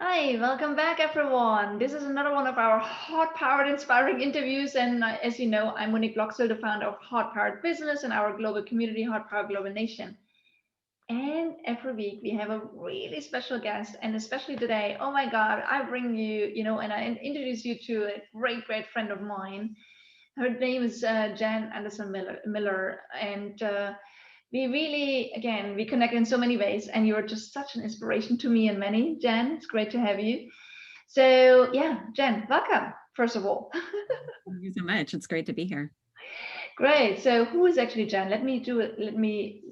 Hi, welcome back, everyone. This is another one of our heart-powered, inspiring interviews. And as you know, I'm Monique Bloxel, the founder of Heart-Powered Business and our global community, Heart-Powered Global Nation. And every week we have a really special guest, and especially today, oh my God, I bring you, and I introduce you to a great, great friend of mine. Her name is Jenn Anderson Miller, and we really, again, we connect in so many ways, and you're just such an inspiration to me and many. Jenn, it's great to have you. So yeah, Jenn, welcome, first of all. Thank you so much. It's great to be here. Great. So who is actually Jenn? Let me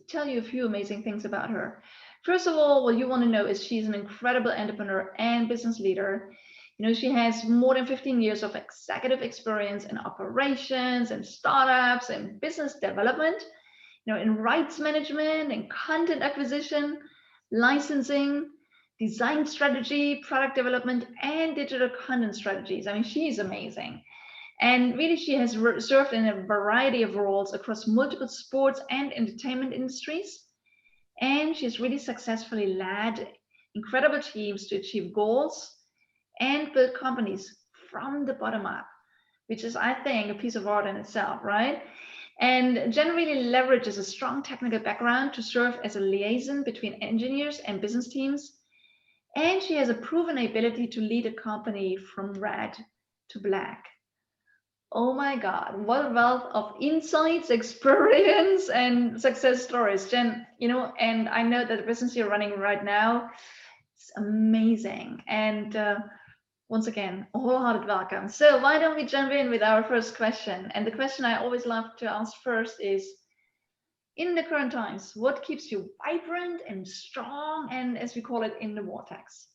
tell you a few amazing things about her. First of all, what you want to know is she's an incredible entrepreneur and business leader. She has more than 15 years of executive experience in operations and startups and business development, in rights management and content acquisition, licensing, design strategy, product development, and digital content strategies. I mean, she's amazing. And really, she has served in a variety of roles across multiple sports and entertainment industries. And she's really successfully led incredible teams to achieve goals and build companies from the bottom up, which is, I think, a piece of art in itself, right? And Jen really leverages a strong technical background to serve as a liaison between engineers and business teams. And she has a proven ability to lead a company from red to black. Oh my God, what a wealth of insights, experience, and success stories, Jen. And I know that the business you're running right now is amazing. And once again, a wholehearted welcome. So why don't we jump in with our first question? And the question I always love to ask first is, in the current times, what keeps you vibrant and strong and, as we call it, in the vortex?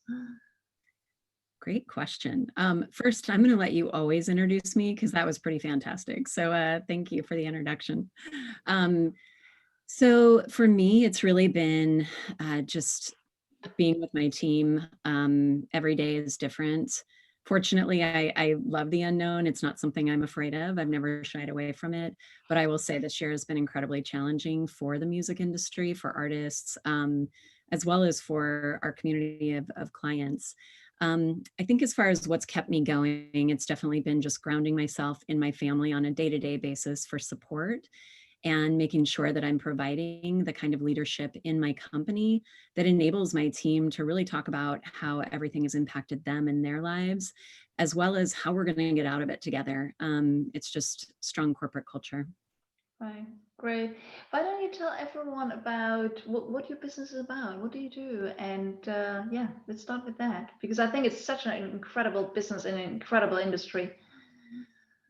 Great question. First, I'm going to let you always introduce me because that was pretty fantastic. So thank you for the introduction. So for me, it's really been just being with my team. Every day is different. Fortunately, I love the unknown. It's not something I'm afraid of. I've never shied away from it. But I will say this year has been incredibly challenging for the music industry, for artists, as well as for our community of clients. I think as far as what's kept me going, it's definitely been just grounding myself in my family on a day-to-day basis for support and making sure that I'm providing the kind of leadership in my company that enables my team to really talk about how everything has impacted them in their lives, as well as how we're going to get out of it together. It's just strong corporate culture. Right, great. Why don't you tell everyone about what your business is about? What do you do? And yeah, let's start with that because I think it's such an incredible business and an incredible industry.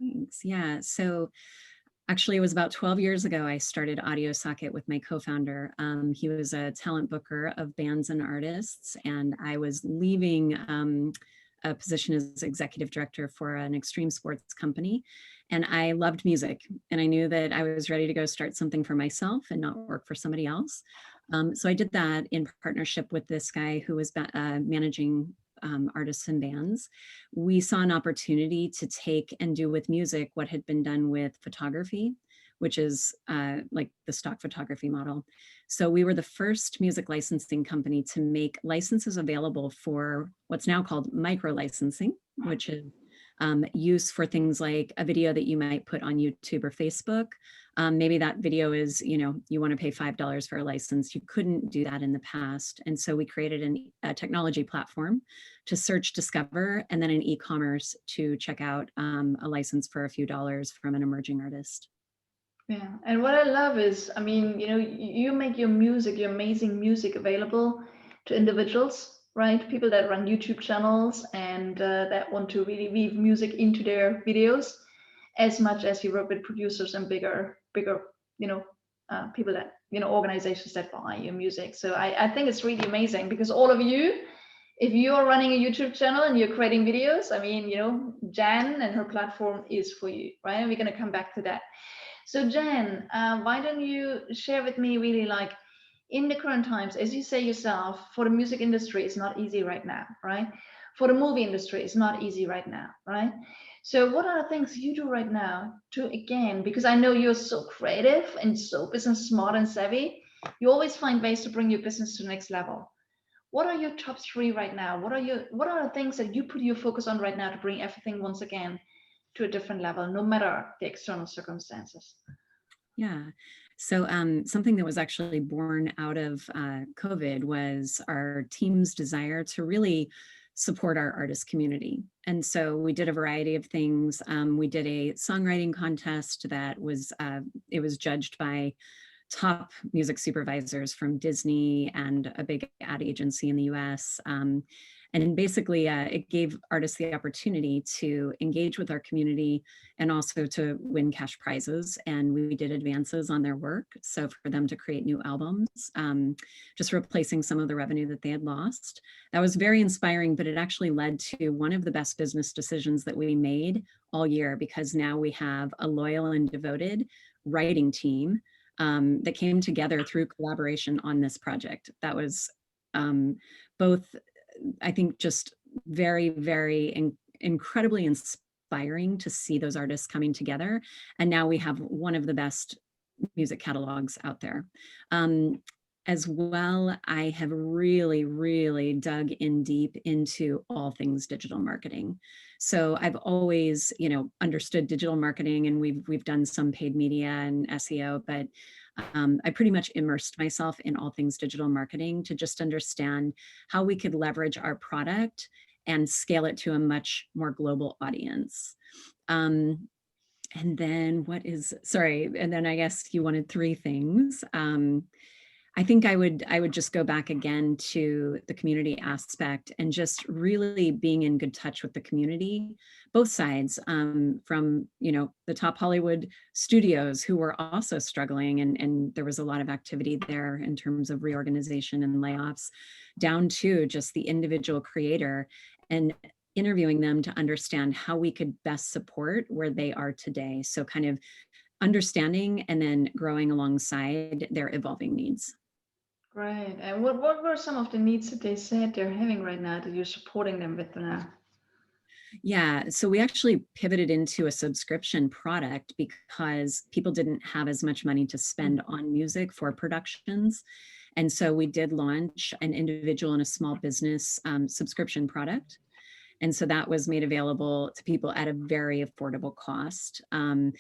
Thanks. Yeah. So actually, it was about 12 years ago I started Audio Socket with my co-founder. He was a talent booker of bands and artists, and I was leaving a position as executive director for an extreme sports company. And I loved music, and I knew that I was ready to go start something for myself and not work for somebody else. So I did that in partnership with this guy who was managing artists and bands. We saw an opportunity to take and do with music what had been done with photography, which is like the stock photography model. So we were the first music licensing company to make licenses available for what's now called micro licensing, which is use for things like a video that you might put on YouTube or Facebook. Maybe that video is, you want to pay $5 for a license. You couldn't do that in the past. And so we created a technology platform to search, discover, and then an e-commerce to check out a license for a few dollars from an emerging artist. Yeah, and what I love is, I mean, you make your music, your amazing music available to individuals, right? People that run YouTube channels and that want to really weave music into their videos, as much as you work with producers and bigger, people that, organizations that buy your music. So I think it's really amazing because all of you, if you are running a YouTube channel and you're creating videos, I mean, Jen and her platform is for you, right? And we're going to come back to that. So Jen, why don't you share with me really like in the current times, as you say yourself, for the music industry, it's not easy right now, right? For the movie industry, it's not easy right now, right? So what are the things you do right now to, again, because I know you're so creative and so business smart and savvy, you always find ways to bring your business to the next level. What are your top three right now? What are the things that you put your focus on right now to bring everything once again to a different level, no matter the external circumstances? Yeah. So something that was actually born out of COVID was our team's desire to really support our artist community. And so we did a variety of things. We did a songwriting contest that was, it was judged by top music supervisors from Disney and a big ad agency in the US. And basically, it gave artists the opportunity to engage with our community and also to win cash prizes. And we did advances on their work. So for them to create new albums, just replacing some of the revenue that they had lost. That was very inspiring, but it actually led to one of the best business decisions that we made all year, because now we have a loyal and devoted writing team that came together through collaboration on this project. That was both, I think, just very, very incredibly inspiring to see those artists coming together. And now we have one of the best music catalogs out there. As well, I have really, really dug in deep into all things digital marketing. So I've always, understood digital marketing, and we've done some paid media and SEO, but I pretty much immersed myself in all things digital marketing to just understand how we could leverage our product and scale it to a much more global audience. And then and then I guess you wanted three things. I think I would just go back again to the community aspect and just really being in good touch with the community, both sides, from the top Hollywood studios who were also struggling, and there was a lot of activity there in terms of reorganization and layoffs, down to just the individual creator, and interviewing them to understand how we could best support where they are today. So kind of understanding and then growing alongside their evolving needs. Great. And what were some of the needs that they said they're having right now that you're supporting them with now? Yeah, so we actually pivoted into a subscription product because people didn't have as much money to spend on music for productions. And so we did launch an individual and a small business subscription product. And so that was made available to people at a very affordable cost. And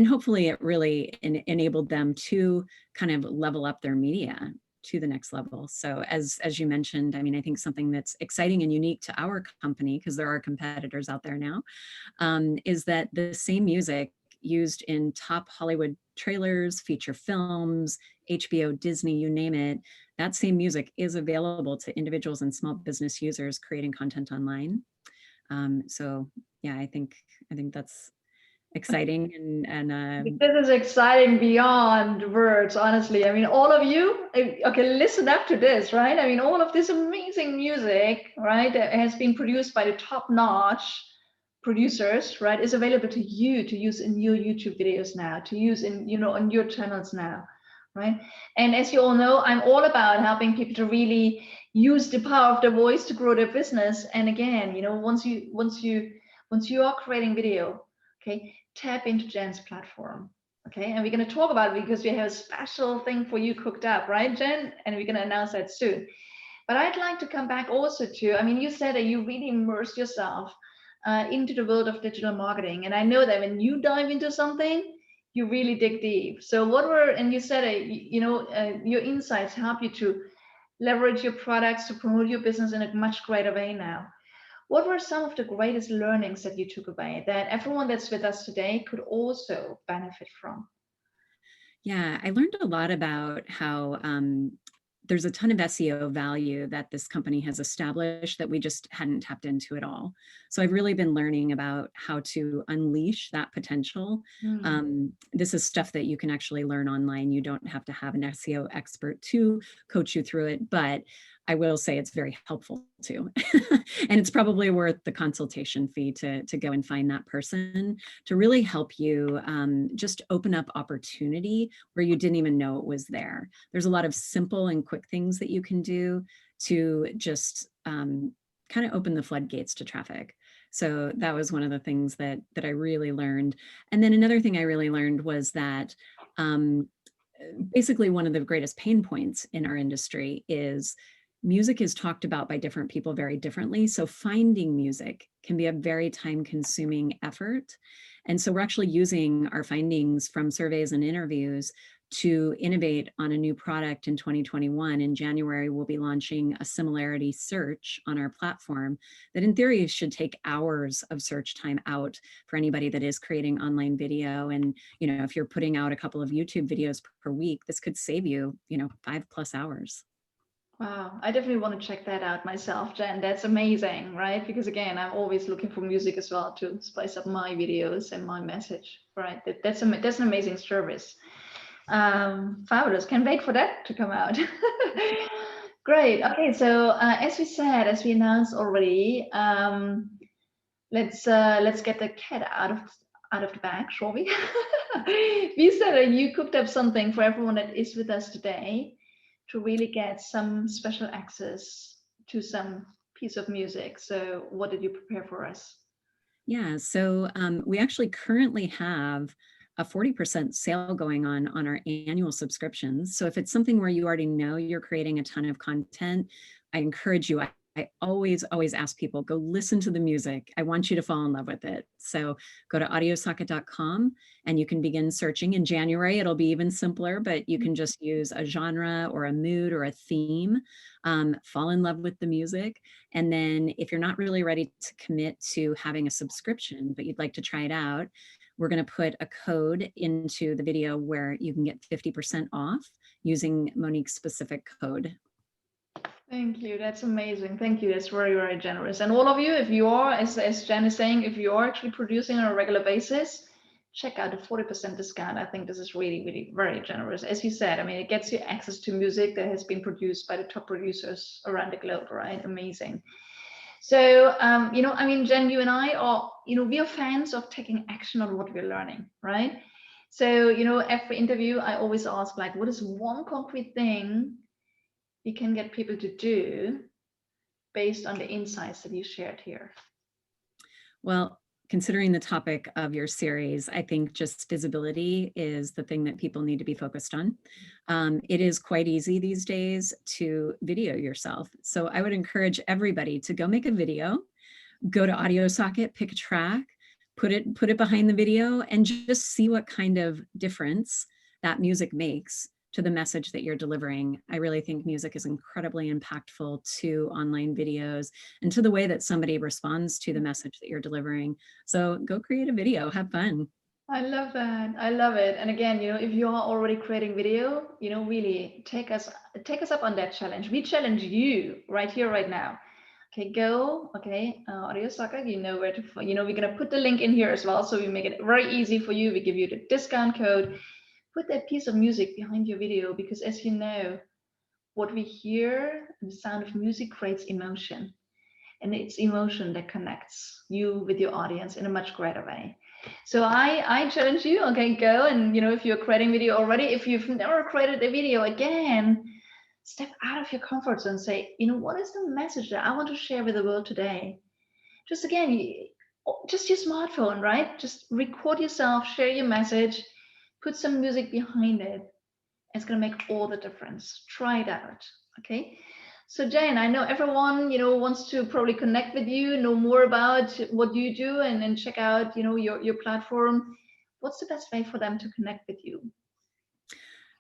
hopefully it really enabled them to kind of level up their media to the next level. So as you mentioned, I mean, I think something that's exciting and unique to our company, because there are competitors out there now, is that the same music used in top Hollywood trailers, feature films, HBO, Disney, you name it, that same music is available to individuals and small business users creating content online. So yeah, I think that's exciting, and This is exciting beyond words, honestly. I mean, all of you, okay, listen up to this, right? I mean, all of this amazing music, right, that has been produced by the top-notch producers, right, is available to you to use in your YouTube videos now, to use in, on your channels now, right? And as you all know, I'm all about helping people to really use the power of their voice to grow their business. And again, once you are creating video, okay, tap into Jenn's platform. Okay, and we're going to talk about it because we have a special thing for you cooked up, right, Jenn? And we're going to announce that soon. But I'd like to come back also to, I mean, you said that you really immersed yourself into the world of digital marketing. And I know that when you dive into something, you really dig deep. So and you said, your insights help you to leverage your products to promote your business in a much greater way now. What were some of the greatest learnings that you took away that everyone that's with us today could also benefit from? yeah, I learned a lot about how there's a ton of SEO value that this company has established that we just hadn't tapped into at all. So I've really been learning about how to unleash that potential. This is stuff that you can actually learn online. You don't have to have an SEO expert to coach you through it, but I will say it's very helpful too. And it's probably worth the consultation fee to go and find that person to really help you just open up opportunity where you didn't even know it was there. There's a lot of simple and quick things that you can do to just kind of open the floodgates to traffic. So that was one of the things that I really learned. And then another thing I really learned was that basically one of the greatest pain points in our industry is music is talked about by different people very differently. So finding music can be a very time-consuming effort. And so we're actually using our findings from surveys and interviews to innovate on a new product in 2021. In January, we'll be launching a similarity search on our platform that in theory should take hours of search time out for anybody that is creating online video. And, if you're putting out a couple of YouTube videos per week, this could save you, 5+ hours. Wow, I definitely want to check that out myself, Jen. That's amazing, right? Because again, I'm always looking for music as well to spice up my videos and my message, right? That's an amazing service. Fabulous. Can't wait for that to come out. Great. Okay, so as we announced already, let's get the cat out of the bag, shall we? We said that you cooked up something for everyone that is with us today, to really get some special access to some piece of music. So what did you prepare for us? Yeah, so we actually currently have a 40% sale going on our annual subscriptions. So if it's something where you already know you're creating a ton of content, I encourage you. I always ask people, go listen to the music. I want you to fall in love with it. So go to audiosocket.com and you can begin searching. In January, it'll be even simpler, but you can just use a genre or a mood or a theme, fall in love with the music. And then if you're not really ready to commit to having a subscription, but you'd like to try it out, we're going to put a code into the video where you can get 50% off using Monique's specific code. Thank you. That's amazing. Thank you. That's very, very generous. And all of you, if you are, as Jen is saying, if you are actually producing on a regular basis, check out the 40% discount. I think this is really, really very generous. As you said, I mean, it gets you access to music that has been produced by the top producers around the globe, right? Amazing. So, I mean, Jen, you and I are, we are fans of taking action on what we're learning, right? So, every interview, I always ask, like, what is one concrete thing you can get people to do based on the insights that you shared here? Well, considering the topic of your series, I think just visibility is the thing that people need to be focused on. It is quite easy these days to video yourself. So I would encourage everybody to go make a video, go to AudioSocket, pick a track, put it behind the video, and just see what kind of difference that music makes to the message that you're delivering. I really think music is incredibly impactful to online videos and to the way that somebody responds to the message that you're delivering. So go create a video, have fun. I love that. I love it. And again, if you are already creating video, really take us up on that challenge. We challenge you right here, right now. Okay, go. Okay, AudioSocket, you know where to. We're gonna put the link in here as well, so we make it very easy for you. We give you the discount code. Put that piece of music behind your video, because as you know, what we hear, the sound of music creates emotion, and it's emotion that connects you with your audience in a much greater way. So I challenge you, okay, go and if you're creating video already, if you've never created a video, again, step out of your comfort zone and say, what is the message that I want to share with the world today? Just again, just your smartphone, right? Just record yourself, share your message, put some music behind it. It's going to make all the difference. Try it out. Okay. So Jane, I know everyone, wants to probably connect with you, know more about what you do, and then check out, your platform. What's the best way for them to connect with you?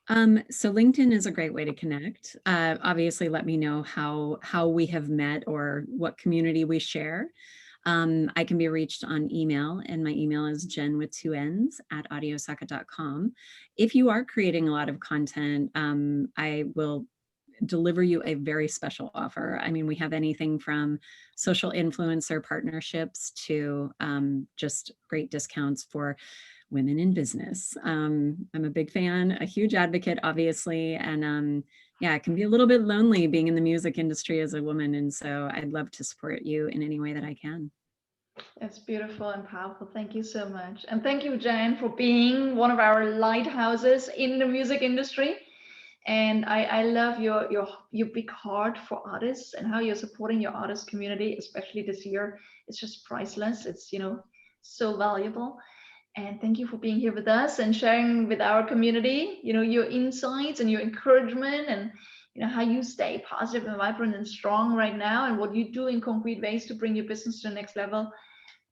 So LinkedIn is a great way to connect. Obviously, let me know how we have met or what community we share. I can be reached on email, and my email is Jenn with 2 N's @audiosocket.com. If you are creating a lot of content, I will deliver you a very special offer. I mean, we have anything from social influencer partnerships to just great discounts for women in business. I'm a big fan, a huge advocate, obviously, and yeah, it can be a little bit lonely being in the music industry as a woman, and so I'd love to support you in any way that I can. It's beautiful and powerful. Thank you so much. And thank you, Jen, for being one of our lighthouses in the music industry. And I love your big heart for artists and how you're supporting your artist community, especially this year. It's just priceless. It's, so valuable. And thank you for being here with us and sharing with our community, your insights and your encouragement and, how you stay positive and vibrant and strong right now, and what you do in concrete ways to bring your business to the next level.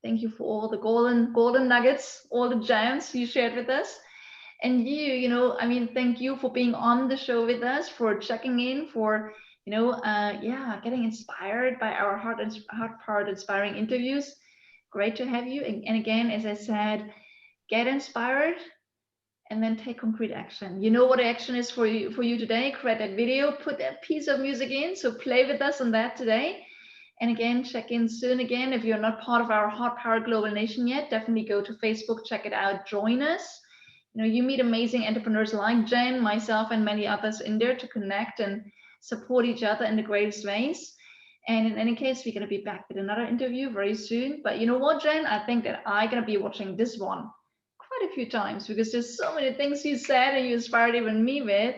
Thank you for all the golden nuggets, all the gems you shared with us. And thank you for being on the show with us, for checking in, for getting inspired by our heart-powered inspiring interviews. Great to have you. And again, as I said, get inspired and then take concrete action. You know what action is for you today? Create that video, put that piece of music in. So play with us on that today. And again, check in soon again. If you're not part of our HeartPowered Global Nation yet, definitely go to Facebook, check it out, join us. You meet amazing entrepreneurs like Jenn, myself, and many others in there to connect and support each other in the greatest ways. And in any case, we're going to be back with another interview very soon. But you know what, Jenn? I think that I'm going to be watching this one quite a few times because there's so many things you said and you inspired even me with.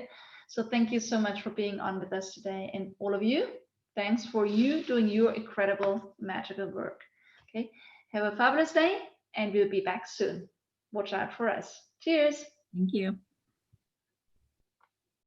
So thank you so much for being on with us today. And all of you, thanks for you doing your incredible, magical work. Okay, have a fabulous day, and we'll be back soon. Watch out for us. Cheers. Thank you.